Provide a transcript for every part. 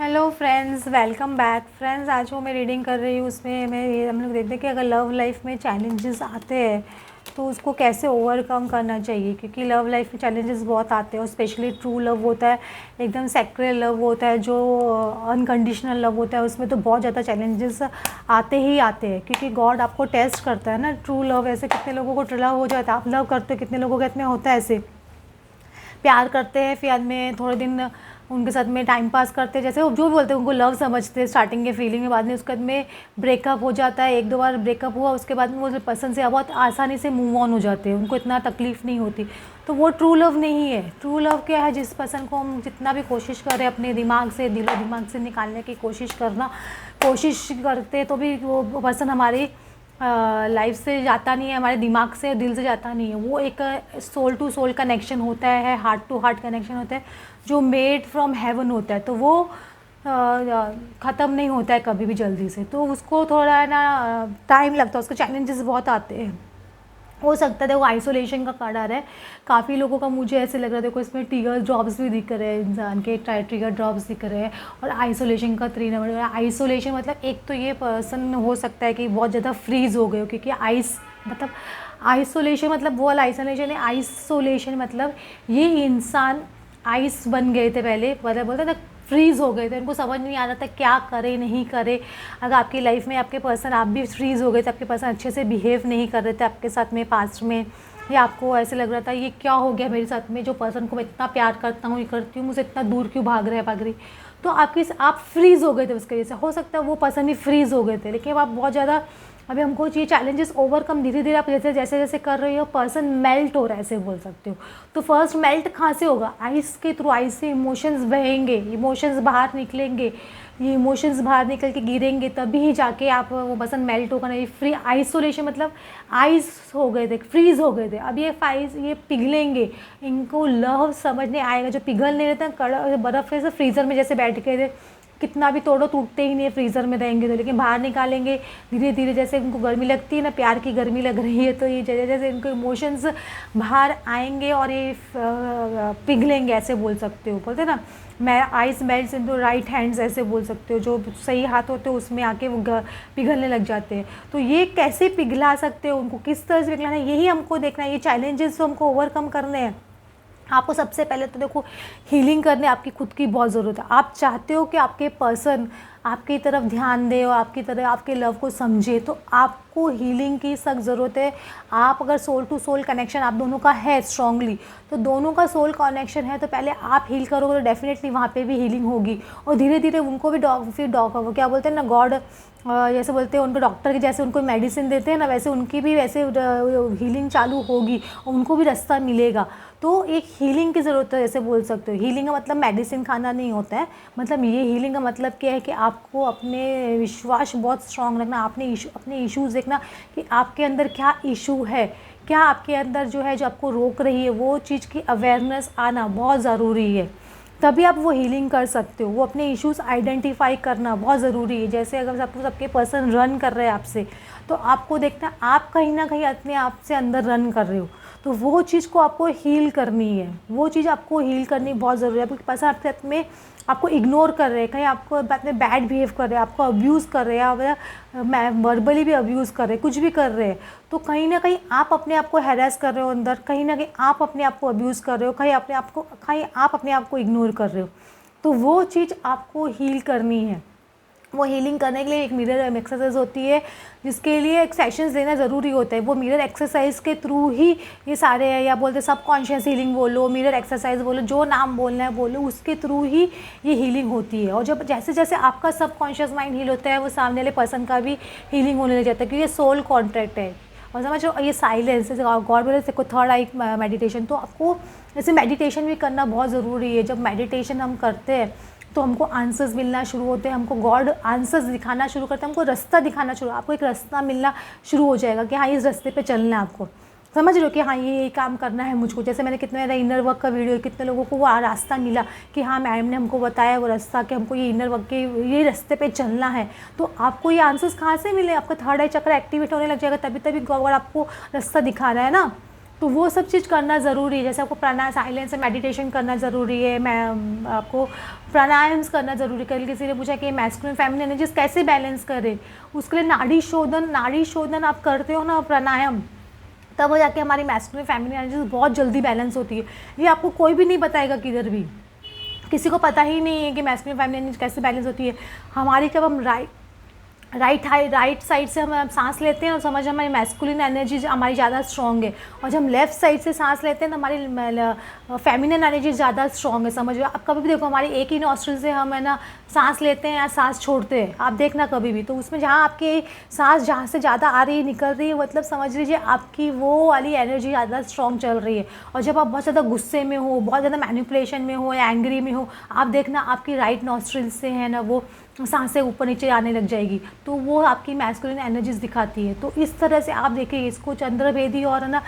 Hello friends, welcome back friends. आज जो मैं रीडिंग कर रही हूँ उसमें हम लोग देखते हैं कि अगर लव लाइफ में चैलेंजेस आते हैं तो उसको कैसे ओवरकम करना चाहिए, क्योंकि लव लाइफ में चैलेंजेस बहुत आते हैं और स्पेशली ट्रू लव होता है, एकदम सेक्रेट लव होता है, जो अनकंडीशनल लव होता है, उसमें तो बहुत ज़्यादा चैलेंजेस आते ही आते हैं, क्योंकि गॉड आपको टेस्ट करता है ना। ट्रू लव ऐसे कितने लोगों को लव हो जाता है, आप लव करते हो, कितने लोगों का इतने होता है, ऐसे प्यार करते हैं, फिर बाद में थोड़े दिन उनके साथ में टाइम पास करते हैं, जैसे वो जो भी बोलते हैं उनको लव समझते हैं स्टार्टिंग के फीलिंग में, बाद में उसके बाद में ब्रेकअप हो जाता है। एक दो बार ब्रेकअप हुआ, उसके बाद में वो पर्सन से बहुत आसानी से मूव ऑन हो जाते हैं, उनको इतना तकलीफ नहीं होती। तो वो ट्रू लव नहीं है। ट्रू लव क्या है? जिस पर्सन को हम जितना भी कोशिश करें अपने दिमाग से, दिलो दिमाग से निकालने की कोशिश करते तो भी वो पर्सन हमारी लाइफ से जाता नहीं है, हमारे दिमाग से, दिल से जाता नहीं है। वो एक सोल टू सोल कनेक्शन होता है, हार्ट टू हार्ट कनेक्शन होता है, जो मेड फ्रॉम हेवन होता है। तो वो ख़त्म नहीं होता है कभी भी जल्दी से, तो उसको थोड़ा है ना टाइम लगता है, उसके चैलेंजेस बहुत आते हैं। हो सकता है वो आइसोलेशन का कार्ड आ रहा है काफ़ी लोगों का, मुझे ऐसे लग रहा है। देखो इसमें ट्रिगर ड्रॉप्स भी दिख रहे हैं, इंसान के ट्रिगर ड्रॉप्स दिख रहे हैं, और आइसोलेशन का 3 नंबर। आइसोलेशन मतलब एक तो ये पर्सन हो सकता है कि बहुत ज़्यादा फ्रीज हो गए हो, क्योंकि मतलब आइसोलेशन मतलब वो वाला आइसोलेशन है। आइसोलेशन मतलब ये इंसान आइस बन गए थे पहले, मतलब बोलते ना फ्रीज़ हो गए थे, उनको समझ नहीं आ रहा था क्या करे नहीं करे। अगर आपकी लाइफ में आपके पर्सन, आप भी फ्रीज़ हो गए थे, आपके पर्सन अच्छे से बिहेव नहीं कर रहे थे आपके साथ में पास्ट में, या आपको ऐसे लग रहा था ये क्या हो गया मेरे साथ में, जो पर्सन को मैं इतना प्यार करता हूँ, ये करती हूँ, मुझे इतना दूर क्यों भाग रही, तो आप फ्रीज़ हो गए थे उसके वजह से। हो सकता है वो पर्सन ही फ्रीज़ हो गए थे, लेकिन अब आप बहुत ज़्यादा, अभी हमको ये चैलेंजेस ओवरकम धीरे धीरे आप जैसे जैसे जैसे कर रही हो, पर्सन मेल्ट हो रहा है ऐसे बोल सकते हो। तो फर्स्ट मेल्ट कहाँ से होगा? आइस के थ्रू। आइस से इमोशंस बहेंगे, इमोशंस बाहर निकलेंगे, ये इमोशंस बाहर निकल के गिरेंगे, तभी ही जाके आप वो पर्सन मेल्ट होगा। नहीं फ्री आइसोलेशन मतलब आइस हो गए थे, फ्रीज हो गए थे, अब ये पिघलेंगे, इनको लव समझ नहीं आएगा। जो पिघल नहीं रहता कड़ा बर्फ़ से फ्रीज़र में जैसे बैठ गए थे, कितना भी तोड़ो टूटते ही नहीं है, फ्रीज़र में रहेंगे तो, लेकिन बाहर निकालेंगे धीरे धीरे, जैसे उनको गर्मी लगती है ना, प्यार की गर्मी लग रही है, तो ये जैसे जैसे इनको इमोशंस बाहर आएंगे और ये पिघलेंगे, ऐसे बोल सकते हो, बोलते ना मैं ice melts into right hands, ऐसे बोल सकते हो। जो सही हाथ होते हैं उसमें आके वो पिघलने लग जाते हैं। तो ये कैसे पिघला सकते हो, उनको किस तरह से पिघलाना है, यही हमको देखना है। ये चैलेंजेस तो हमको ओवरकम करने हैं। आपको सबसे पहले तो देखो हीलिंग करने आपकी खुद की बहुत ज़रूरत है। आप चाहते हो कि आपके पर्सन आपकी तरफ ध्यान दे और आपकी तरह आपके लव को समझे, तो आपको हीलिंग की सख्त ज़रूरत है। आप अगर सोल टू सोल कनेक्शन आप दोनों का है स्ट्रांगली, तो दोनों का सोल कनेक्शन है, तो पहले आप हील करोगे तो डेफिनेटली वहाँ पे भी हीलिंग होगी, और धीरे धीरे उनको भी वो क्या बोलते हैं ना, गॉड जैसे बोलते हैं उनको डॉक्टर के जैसे उनको मेडिसिन देते हैं ना, वैसे उनकी भी वैसे हीलिंग चालू होगी और उनको भी रास्ता मिलेगा। तो एक हीलिंग की ज़रूरत है, ऐसे बोल सकते हो। हीलिंग का मतलब मेडिसिन खाना नहीं होता है, मतलब ये हीलिंग का मतलब क्या है कि आपको अपने विश्वास बहुत स्ट्रांग रखना, अपने इश्यूज़ देखना कि आपके अंदर क्या इशू है, क्या आपके अंदर जो है जो आपको रोक रही है, वो चीज़ की अवेयरनेस आना बहुत ज़रूरी है, तभी आप वो हीलिंग कर सकते हो। वो अपने इश्यूज़ आइडेंटिफाई करना बहुत ज़रूरी है। जैसे अगर सबके पर्सन रन कर रहे हैं आपसे, तो आपको देखना है आप कहीं ना कहीं अपने आप से अंदर रन कर रहे हो, तो वो चीज़ को आपको हील करनी है। वो चीज़ आपको हील करनी बहुत ज़रूरी है, क्योंकि पर्सन आपके साथ में आपको इग्नोर कर रहे हैं, कहीं आपको बात में बैड बिहेव कर रहे हैं, आपको अब्यूज़ कर रहे हैं, या वर्बली भी अब्यूज़ कर रहे हैं, कुछ भी कर रहे हैं, तो कहीं ना कहीं आप अपने आप को हैरेस कर रहे हो अंदर, कहीं ना कहीं आप अपने आप को अब्यूज़ कर रहे हो, कहीं आप अपने आप को इग्नोर कर रहे हो। तो वो चीज़ आपको हील करनी है। वो हीलिंग करने के लिए एक मिरर एक्सरसाइज होती है, जिसके लिए एक सेशंस देना ज़रूरी होता है। वो मिरर एक्सरसाइज के थ्रू ही ये सारे हैं, या बोलते सबकॉन्शियस हीलिंग बोलो, मिरर एक्सरसाइज बोलो, जो नाम बोलना है बोलो, उसके थ्रू ही ये हीलिंग होती है। और जब जैसे जैसे आपका सबकॉन्शियस माइंड हील होता है, वो सामने वाले पर्सन का भी हीलिंग होने लग जाता है, क्योंकि ये सोल कॉन्ट्रैक्ट है। और समझ लो ये साइलेंस, जैसे गॉड बोले देखो थर्ड आई मेडिटेशन, तो आपको जैसे मेडिटेशन भी करना बहुत ज़रूरी है। जब मेडिटेशन हम करते हैं तो हमको आंसर्स मिलना शुरू होते हैं, हमको गॉड आंसर्स दिखाना शुरू करते हैं, हमको रास्ता दिखाना शुरू, आपको एक रास्ता मिलना शुरू हो जाएगा कि हाँ इस रास्ते पे चलना है आपको। समझ रहे हो कि हाँ ये काम करना है मुझको। जैसे मैंने कितने मेरा इनर वर्क का वीडियो, कितने लोगों को वो रास्ता मिला कि हाँ मैम ने हमको बताया वो रास्ता कि हमको ये इनर वर्क के ये रास्ते पे चलना है। तो आपको ये आंसर्स कहाँ से मिले? आपका थर्ड आई चक्र एक्टिवेट होने लग जाएगा, तभी गॉड आपको रास्ता दिखा रहा है ना। तो वो सब चीज़ करना ज़रूरी है। जैसे आपको प्राणायाम, साइलेंस से मेडिटेशन करना ज़रूरी है, मैं आपको प्राणायाम करना ज़रूरी है। कल किसी ने पूछा कि मैस्कुलिन फेमिनिन एनर्जीज कैसे बैलेंस करें, उसके लिए नाड़ी शोधन आप करते हो ना प्राणायाम, तब वो जाके हमारी मैस्कुलिन फेमिनिन एनर्जीज बहुत जल्दी बैलेंस होती है। ये आपको कोई भी नहीं बताएगा, किधर भी किसी को पता ही नहीं है कि मैस्कुलिन फेमिनिन एनर्जी कैसे बैलेंस होती है। हमारी जब हम राइट साइड से हम सांस लेते हैं और समझ हमारी मैस्कुलिन एनर्जी हमारी ज़्यादा स्ट्रॉन्ग है, और जब हम लेफ्ट साइड से सांस लेते हैं तो हमारी फेमिनिन एनर्जी ज़्यादा स्ट्रॉन्ग है। समझो आप कभी भी देखो, हमारी एक ही नॉस्ट्रिल से हम है ना सांस लेते हैं या सांस छोड़ते हैं, आप देखना कभी भी, तो उसमें जहाँ आपकी सांस जहाँ से ज़्यादा आ रही है निकल रही है, मतलब समझ लीजिए आपकी वो वाली एनर्जी ज़्यादा स्ट्रॉन्ग चल रही है। और जब आप बहुत ज़्यादा गुस्से में हो, बहुत ज़्यादा मैनिपुलेशन में हो या एंग्री में हो, आप देखना आपकी राइट नॉस्ट्रिल से है ना वो सांसें ऊपर नीचे आने लग जाएगी, तो वो आपकी मैस्कुलिन एनर्जीज दिखाती है। तो इस तरह से आप देखिए, इसको चंद्रभेदी और ना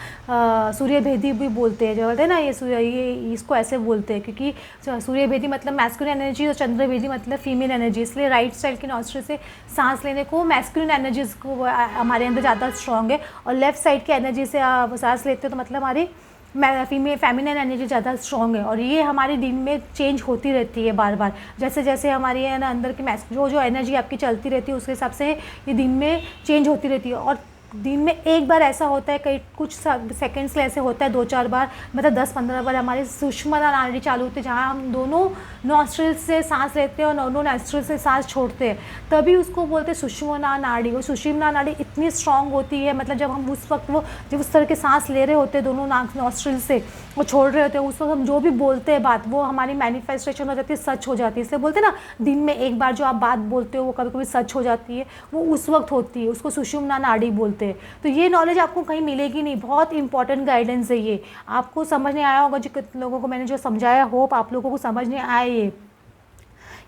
सूर्यभेदी भी बोलते हैं, जो बोलते हैं ना ये इसको ऐसे बोलते हैं, क्योंकि सूर्यभेदी मतलब मैस्कुलिन एनर्जी और चंद्रभेदी मतलब फीमेल एनर्जी, इसलिए राइट साइड की नॉस्ट्रिल से सांस लेने को मैस्कुलिन एनर्जीज को हमारे अंदर ज़्यादा स्ट्रॉन्ग है, और लेफ्ट साइड की एनर्जी से आप सांस लेते हो तो मतलब हमारी फेमिनिन एनर्जी ज़्यादा स्ट्रॉन्ग है। और ये हमारी दिन में चेंज होती रहती है बार बार, जैसे जैसे हमारी है ना अंदर की जो एनर्जी आपकी चलती रहती है, उसके हिसाब से ये दिन में चेंज होती रहती है। और दिन में एक बार ऐसा होता है, कई कुछ सेकंड्स ऐसे होता है, 2-4 बार, मतलब 10-15 बार हमारी सुषुम्ना नाड़ी चालू होती है, जहाँ हम दोनों नॉस्ट्रिल से सांस लेते हैं और दोनों नॉस्ट्रिल से सांस छोड़ते हैं, तभी उसको बोलते हैं सुषुम्ना नाड़ी। वो सुषुम्ना नाड़ी इतनी स्ट्रांग होती है, मतलब जब हम उस वक्त वो जब उस तरह के सांस ले रहे होते हैं दोनों नॉस्ट्रिल से वो छोड़ रहे होते हैं, उस वक्त हम जो भी बोलते हैं बात, वो हमारी मैनिफेस्टेशन हो जाती है, सच हो जाती है। इसलिए बोलते हैं ना, दिन में एक बार जो आप बात बोलते हो वो कभी कभी सच हो जाती है, वो उस वक्त होती है, उसको सुषुम्ना नाड़ी बोलते हैं। तो ये नॉलेज आपको कहीं मिलेगी नहीं, बहुत इंपॉर्टेंट गाइडेंस है ये। आपको समझ नहीं आया होगा, जो कितने लोगों को मैंने जो समझाया, होप आप लोगों को समझ नहीं आया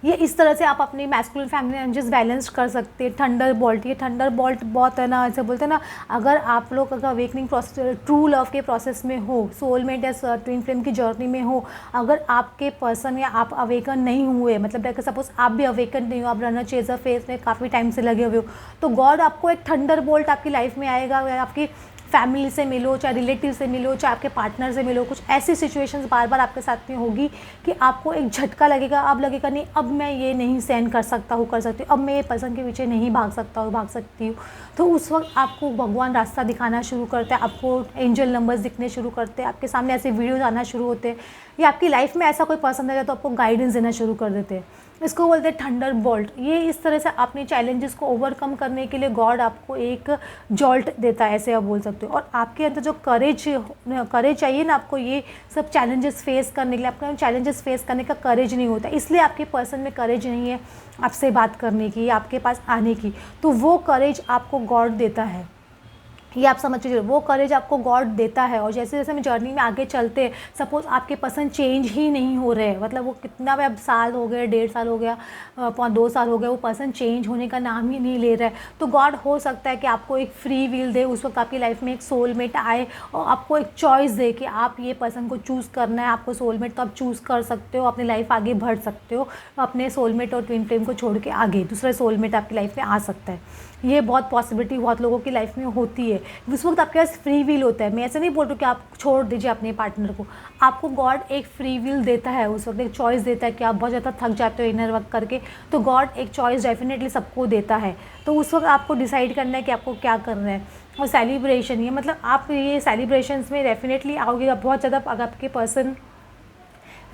ये इस तरह से आप अपनी मैस्कुलिन फेमिनिन एनर्जीज बैलेंस कर सकते हैं। थंडर बोल्ट, ये थंडर बोल्ट बहुत है ना, ऐसे बोलते हैं ना, अगर आप लोग अगर अवेकनिंग प्रोसेस, ट्रू लव के प्रोसेस में हो, सोलमेट या ट्विन फ्लेम की जर्नी में हो, अगर आपके पर्सन या आप अवेकन नहीं हुए, मतलब सपोज आप भी अवेकन नहीं हो, आप रनर चेजर फेज में काफ़ी टाइम से लगे हुए हो, तो गॉड आपको एक थंडर बोल्ट आपकी लाइफ में आएगा, आपकी फैमिली से मिलो, चाहे रिलेटिव से मिलो, चाहे आपके पार्टनर से मिलो, कुछ ऐसी सिचुएशंस बार बार आपके साथ में होगी कि आपको एक झटका लगेगा, अब लगेगा नहीं, अब मैं ये नहीं सहन कर सकता हूँ, कर सकती हूँ, अब मैं ये पर्सन के पीछे नहीं भाग सकता हूँ, भाग सकती हूँ। तो उस वक्त आपको भगवान रास्ता दिखाना शुरू करते हैं, आपको एंजल नंबर्स दिखने शुरू करते हैं, आपके सामने ऐसे वीडियोज़ आना शुरू होते हैं, या आपकी लाइफ में ऐसा कोई पर्सन है तो आपको गाइडेंस देना शुरू कर देते हैं। इसको बोलते हैं थंडर बोल्ट। ये इस तरह से अपने चैलेंजेस को ओवरकम करने के लिए गॉड आपको एक जॉल्ट देता है, ऐसे आप बोल सकते हो। और आपके अंदर जो करेज चाहिए ना आपको ये सब चैलेंजेस फेस करने के लिए, आपका चैलेंजेस फेस करने का करेज नहीं होता, इसलिए आपके पर्सन में करेज नहीं है आपसे बात करने की, आपके पास आने की, तो वो करेज आपको गॉड देता है। ये आप समझ लीजिए, वो करेज आपको गॉड देता है। और जैसे जैसे हम जर्नी में आगे चलते हैं, सपोज आपके पर्सन चेंज ही नहीं हो रहे, मतलब वो कितना भी अब साल हो गए, 1.5 साल हो गया, 2 साल हो गया, वो पर्सन चेंज होने का नाम ही नहीं ले रहा है, तो गॉड हो सकता है कि आपको एक फ्री विल दे, उस वक्त आपकी लाइफ में एक सोलमेट आए और आपको एक चॉइस दे कि आप ये पर्सन को चूज़ करना है, आपको सोलमेट तो आप चूज़ कर सकते हो, अपनी लाइफ आगे बढ़ सकते हो, अपने सोलमेट और ट्विन फ्लेम को छोड़ के आगे दूसरा सोलमेट आपकी लाइफ में आ सकता है। ये बहुत पॉसिबिलिटी बहुत लोगों की लाइफ में होती है। उस वक्त आपके पास फ्री विल होता है। मैं ऐसे नहीं बोल रही हूँ कि आप छोड़ दीजिए अपने पार्टनर को, आपको गॉड एक फ्री विल देता है, उस वक्त एक चॉइस देता है कि आप बहुत ज़्यादा थक जाते हो इनर वर्क करके, तो गॉड एक चॉइस डेफिनेटली सबको देता है। तो उस वक्त आपको डिसाइड करना है कि आपको क्या करना है। और सेलिब्रेशन, ये मतलब आप ये सेलिब्रेशंस में डेफिनेटली आओगे, आप बहुत ज़्यादा अगर आपके पर्सन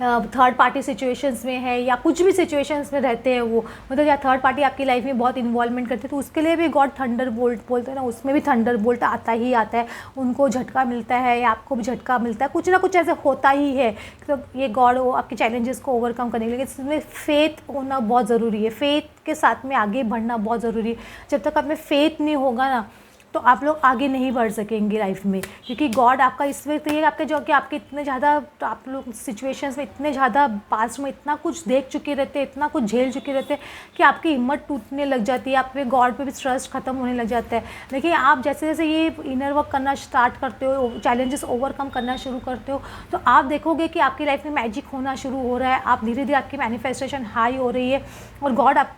थर्ड पार्टी सिचुएशंस में है या कुछ भी सिचुएशंस में रहते हैं, वो मतलब या थर्ड पार्टी आपकी लाइफ में बहुत इन्वॉल्वमेंट करते हैं, तो उसके लिए भी गॉड थंडर बोल्ट बोलते हैं ना, उसमें भी थंडर बोल्ट आता ही आता है। उनको झटका मिलता है या आपको भी झटका मिलता है, कुछ ना कुछ ऐसे होता ही है। तो ये गॉड वो आपके चैलेंजेस को ओवरकम करने के लिए, इसमें फेथ होना बहुत ज़रूरी है, फेथ के साथ में आगे बढ़ना बहुत ज़रूरी है। जब तक आप में फेथ नहीं होगा ना, तो आप लोग आगे नहीं बढ़ सकेंगे लाइफ में, क्योंकि गॉड आपका इस वक्त ये आपके जो कि आपके इतने ज़्यादा, तो आप लोग सिचुएशंस में इतने ज़्यादा पास्ट में इतना कुछ देख चुके रहते हैं, इतना कुछ झेल चुके रहते हैं कि आपकी हिम्मत टूटने लग जाती है, आप पे गॉड पे भी ट्रस्ट खत्म होने लग जाता है। लेकिन आप जैसे जैसे ये इनर वर्क करना स्टार्ट करते हो, चैलेंजेस ओवरकम करना शुरू करते हो, तो आप देखोगे कि आपकी लाइफ में मैजिक होना शुरू हो रहा है, आप धीरे धीरे आपकी मैनिफेस्टेशन हाई हो रही है, और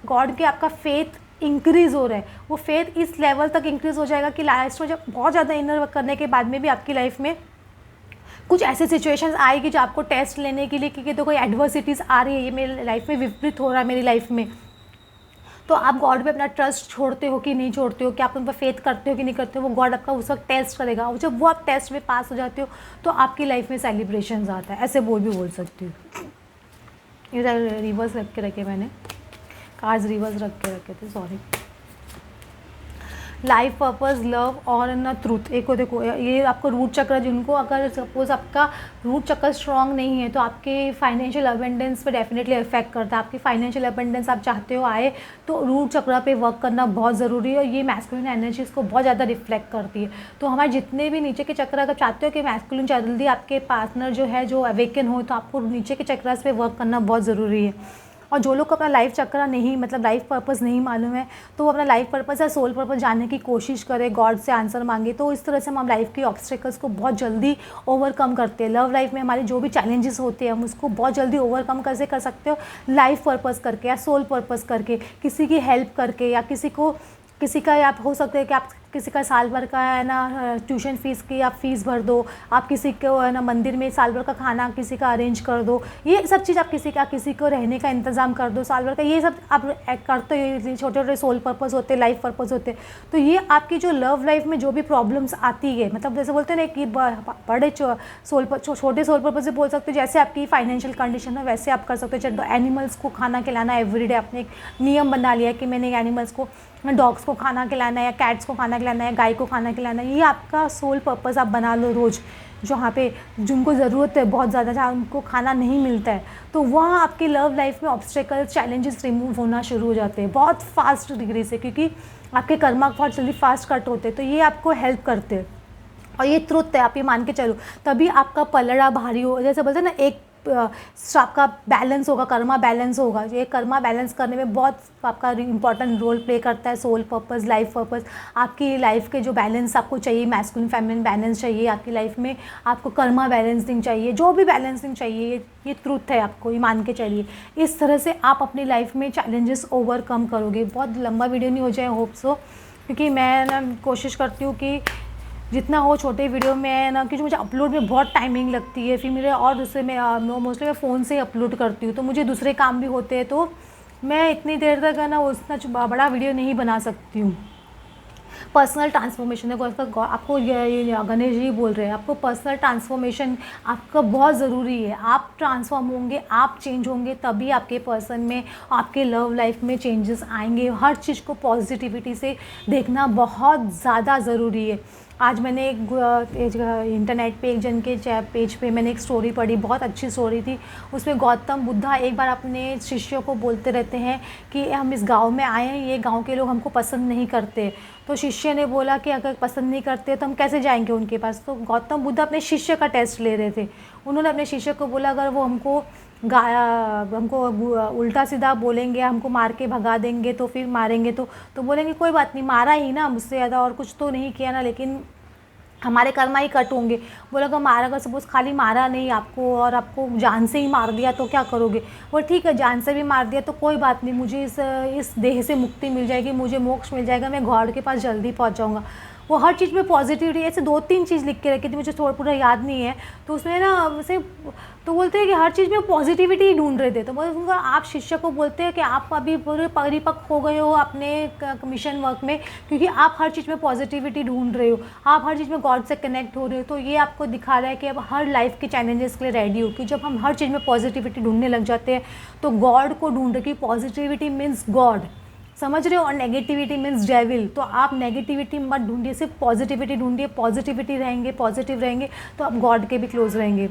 गॉड के आपका फेथ इंक्रीज़ हो रहा है। वो फेथ इस लेवल तक इंक्रीज़ हो जाएगा कि लास्ट में जब बहुत ज़्यादा इनर वर्क करने के बाद में भी आपकी लाइफ में कुछ ऐसे सिचुएशंस आएगी जो आपको टेस्ट लेने के लिए, क्योंकि तो कोई एडवर्सिटीज़ आ रही है, ये मेरी लाइफ में विपरीत हो रहा है मेरी लाइफ में, तो आप गॉड पे अपना ट्रस्ट छोड़ते हो कि नहीं छोड़ते हो, कि आप उन पर फेथ करते हो कि नहीं करते हो, वो गॉड आपका उस वक्त टेस्ट करेगा। और जब वो आप टेस्ट में पास हो जाते हो तो आपकी लाइफ में सेलिब्रेशंस आता है, ऐसे बोल सकती हूँ। ये रिवर्स रख के रखे मैंने, कार्ड्स रिवर्स रख के रखे थे, सॉरी। लाइफ पर्पस, लव और न ट्रूथ। एक को देखो, ये आपको रूट चक्र, जिनको अगर सपोज आपका रूट चक्र स्ट्रांग नहीं है तो आपके फाइनेंशियल अबेंडेंस पे डेफिनेटली इफेक्ट करता है। आपकी फाइनेंशियल अबेंडेंस आप चाहते हो आए तो रूट चक्र पे वर्क करना बहुत ज़रूरी है, और ये मैस्कुलिन एनर्जीज को बहुत ज़्यादा रिफ्लेक्ट करती है। तो हमारे जितने भी नीचे के चक्र अगर चाहते हो कि मैस्कुलिन जल्दी आपके पार्टनर जो है जो अवेकन हो, तो आपको नीचे के चक्रास पे वर्क करना बहुत ज़रूरी है। और जो लोग को अपना लाइफ चक्र नहीं, मतलब लाइफ पर्पस नहीं मालूम है, तो वो अपना लाइफ पर्पस या सोल पर्पस जानने की कोशिश करे, गॉड से आंसर मांगे, तो इस तरह से हम लाइफ की ऑब्स्टेकल्स को बहुत जल्दी ओवरकम करते हैं। लव लाइफ में हमारे जो भी चैलेंजेस होते हैं हम उसको बहुत जल्दी ओवरकम कैसे कर सकते हो, लाइफ पर्पस करके या सोल पर्पस करके, किसी की हेल्प करके, या किसी का आप हो सकते हैं कि आप किसी का साल भर का है ना ट्यूशन फ़ीस की आप फ़ीस भर दो, आप किसी को है ना मंदिर में साल भर का खाना किसी का अरेंज कर दो, ये सब चीज़ आप किसी को रहने का इंतज़ाम कर दो साल भर का, ये सब आप करते हो। छोटे छोटे सोल पर्पस होते हैं, लाइफ पर्पस होते हैं। तो ये आपकी जो लव लाइफ में जो भी प्रॉब्लम्स आती है, मतलब जैसे बोलते हैं ना कि बड़े छोटे सोल पर्पस से बोल सकते हो, जैसे आपकी फाइनेंशियल कंडीशन है वैसे आप कर सकते हो। चाहे एनिमल्स को खाना खिलाना एवरीडे, आपने एक नियम बना लिया कि मैंने एनिमल्स को, डॉग्स को खाना खिलाना है या कैट्स को खाना खिलाना है, गाय को खाना खिलाना है, ये आपका सोल पर्पस आप बना लो रोज़। जहाँ पे जिनको ज़रूरत है बहुत ज़्यादा, जहाँ उनको खाना नहीं मिलता है, तो वहाँ आपकी लव लाइफ में ऑब्स्टेकल्स चैलेंजेस रिमूव होना शुरू हो जाते हैं बहुत फास्ट डिग्री से, क्योंकि आपके कर्मा बहुत जल्दी फास्ट कट होते हैं। तो ये आपको हेल्प करते हैं, और ये ट्रुथ है, आप ये मान के चलो, तभी आपका पलड़ा भारी हो। जैसे बोलते हैं ना, एक आपका बैलेंस होगा, कर्मा बैलेंस होगा। ये कर्मा बैलेंस करने में बहुत आपका इंपॉर्टेंट रोल प्ले करता है सोल पर्पस, लाइफ पर्पस। आपकी लाइफ के जो बैलेंस आपको चाहिए, मैस्कुलिन फेमिनिन बैलेंस चाहिए आपकी लाइफ में, आपको कर्मा बैलेंसिंग चाहिए, जो भी बैलेंसिंग चाहिए, ये ट्रूथ है, आपको ये मान के चलिए। इस तरह से आप अपनी लाइफ में चैलेंजेस ओवरकम करोगे। बहुत लंबा वीडियो नहीं हो जाए, होप सो, क्योंकि मैं ना कोशिश करती हूँ कि जितना हो छोटे वीडियो में ना, क्योंकि मुझे अपलोड में बहुत टाइमिंग लगती है, फिर मेरे और दूसरे में मोस्टली मैं फ़ोन से ही अपलोड करती हूँ, तो मुझे दूसरे काम भी होते हैं, तो मैं इतनी देर तक है ना उतना बड़ा वीडियो नहीं बना सकती हूँ। पर्सनल ट्रांसफॉर्मेशन है, आपको गणेश जी बोल रहे हैं, आपको पर्सनल ट्रांसफॉर्मेशन आपका बहुत ज़रूरी है। आप ट्रांसफॉर्म होंगे, आप चेंज होंगे, तभी आपके पर्सन में, आपके लव लाइफ में चेंजेस आएंगे। हर चीज़ को पॉजिटिविटी से देखना बहुत ज़्यादा ज़रूरी है। आज मैंने एक इंटरनेट पे एक जन के पेज पे मैंने एक स्टोरी पढ़ी, बहुत अच्छी स्टोरी थी। उसमें गौतम बुद्धा एक बार अपने शिष्यों को बोलते रहते हैं कि हम इस गांव में आए हैं, ये गांव के लोग हमको पसंद नहीं करते। तो शिष्य ने बोला कि अगर पसंद नहीं करते तो हम कैसे जाएंगे उनके पास। तो गौतम बुद्ध अपने शिष्य का टेस्ट ले रहे थे। उन्होंने अपने शिष्य को बोला, अगर वो हमको उल्टा सीधा बोलेंगे, हमको मार के भगा देंगे, तो फिर मारेंगे तो बोलेंगे कोई बात नहीं, मारा ही ना, मुझसे ज़्यादा और कुछ तो नहीं किया ना, लेकिन हमारे कर्मा ही कट होंगे। बोला अगर मारा, अगर सपोज़ खाली मारा नहीं आपको और आपको जान से ही मार दिया तो क्या करोगे। वो ठीक है, जान से भी मार दिया तो कोई बात नहीं, मुझे इस देह से मुक्ति मिल जाएगी, मुझे मोक्ष मिल जाएगा, मैं गॉड के पास जल्दी पहुंच जाऊंगा। वो हर चीज़ में पॉजिटिविटी, ऐसे 2-3 चीज़ लिख के रखी थी, मुझे थोड़ा पूरा याद नहीं है। तो उसमें ना वैसे तो बोलते हैं कि हर चीज़ में पॉजिटिविटी ढूंढ रहे थे। तो बोलूँगा आप शिष्य को बोलते हैं कि आप अभी पूरे परिपक्व हो गए हो अपने मिशन वर्क में, क्योंकि आप हर चीज़ में पॉजिटिविटी ढूंढ रहे हो, आप हर चीज़ में गॉड से कनेक्ट हो रहे हो। तो ये आपको दिखा रहा है कि अब हर लाइफ के चैलेंजेस के लिए रेडी हो, कि जब हम हर चीज़ में पॉजिटिविटी ढूंढने लग जाते हैं तो गॉड को ढूंढ रहे, कि पॉजिटिविटी मीन्स गॉड, समझ रहे हो, और नेगेटिविटी मीन्स डेविल। तो आप नेगेटिविटी मत ढूंढिए, सिर्फ पॉजिटिविटी ढूंढिए। पॉजिटिविटी रहेंगे, पॉजिटिव रहेंगे तो आप गॉड के भी क्लोज रहेंगे।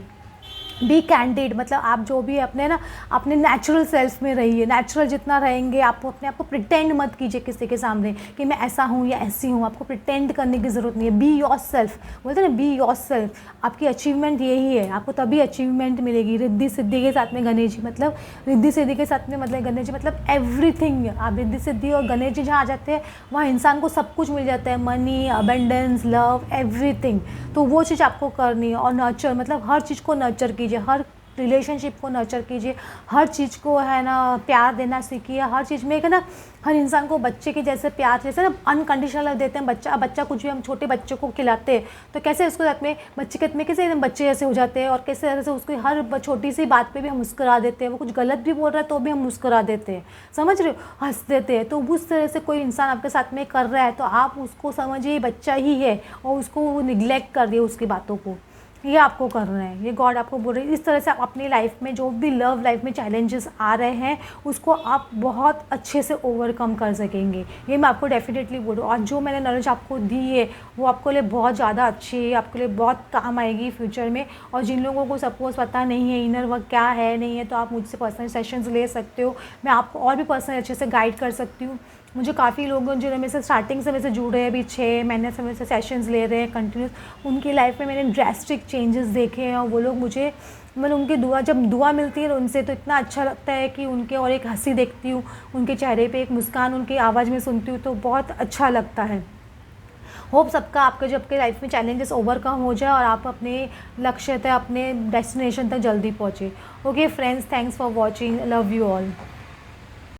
बी कैंडिड, मतलब आप जो भी अपने नेचुरल सेल्फ में रहिए। नेचुरल जितना रहेंगे, आप अपने आप को प्रिटेंड मत कीजिए किसी के सामने कि मैं ऐसा हूँ या ऐसी हूँ। आपको प्रिटेंड करने की ज़रूरत नहीं है। बी योर सेल्फ, बोलते हैं ना, बी योर सेल्फ। आपकी अचीवमेंट यही है, आपको तभी अचीवमेंट मिलेगी। रिद्धि सिद्धि के साथ में गणेश जी, मतलब रिद्धि सिद्धि के साथ में मतलब गणेश जी मतलब एवरीथिंग। आप रिद्धि सिद्धि और गणेश जी जहाँ आ जाते हैं वहाँ इंसान को सब कुछ मिल जाता है, मनी, अबेंडेंस, लव, एवरीथिंग। तो वो चीज़ आपको करनी है। और नर्चर, मतलब हर चीज़ को नर्चर कीजिए, हर रिलेशनशिप को नर्चर कीजिए, हर चीज़ को है ना प्यार देना सीखिए, हर चीज़ में एक है ना हर इंसान को बच्चे के जैसे प्यार, जैसे ना अनकंडीशनल देते हैं बच्चा कुछ भी हम छोटे बच्चों को खिलाते हैं तो कैसे उसको साथ में बच्चे के में कैसे एकदम बच्चे जैसे हो जाते हैं, और कैसे जैसे उसको हर छोटी सी बात पे भी हम मुस्कुरा देते हैं, वो कुछ गलत भी बोल रहा है तो भी हम मुस्कुरा देते हैं, समझ रहे हो, हंस देते हैं। तो उस तरह से कोई इंसान आपके साथ में कर रहा है तो आप उसको समझिए बच्चा ही है और उसको निगलेक्ट कर दिए उसकी बातों को, ये आपको करना है, ये गॉड आपको बोल रहे हैं। इस तरह से आप अपनी लाइफ में जो भी लव लाइफ में चैलेंजेस आ रहे हैं उसको आप बहुत अच्छे से ओवरकम कर सकेंगे, ये मैं आपको डेफिनेटली बोल रही हूँ। और जो मैंने नॉलेज आपको दी है वो आपके लिए बहुत ज़्यादा अच्छी है, आपके लिए बहुत काम आएगी फ्यूचर में। और जिन लोगों को सपोज पता नहीं है इनर वर्क क्या है नहीं है तो आप मुझसे पर्सनल सेशंस ले सकते हो, मैं आपको और भी पर्सनल अच्छे से गाइड कर सकती हूँ। मुझे काफ़ी लोग जिन्होंने मेरे से स्टार्टिंग से मेरे से जुड़े हैं, अभी 6 महीने से मेरे से सेशंस ले रहे हैं कंटिन्यूस, उनकी लाइफ में मैंने ड्रास्टिक चेंजेस देखे हैं। और वो लोग मुझे मतलब उनकी दुआ जब दुआ मिलती है उनसे तो इतना अच्छा लगता है कि उनके और एक हंसी देखती हूँ उनके चेहरे पे, एक मुस्कान उनकी आवाज़ में सुनती हूँ तो बहुत अच्छा लगता है। होप सबका आपके जो आपके लाइफ में चैलेंजेस ओवरकम हो जाए और आप अपने लक्ष्य तक अपने डेस्टिनेशन तक जल्दी पहुँचे। Okay friends, thanks for watching, love you all.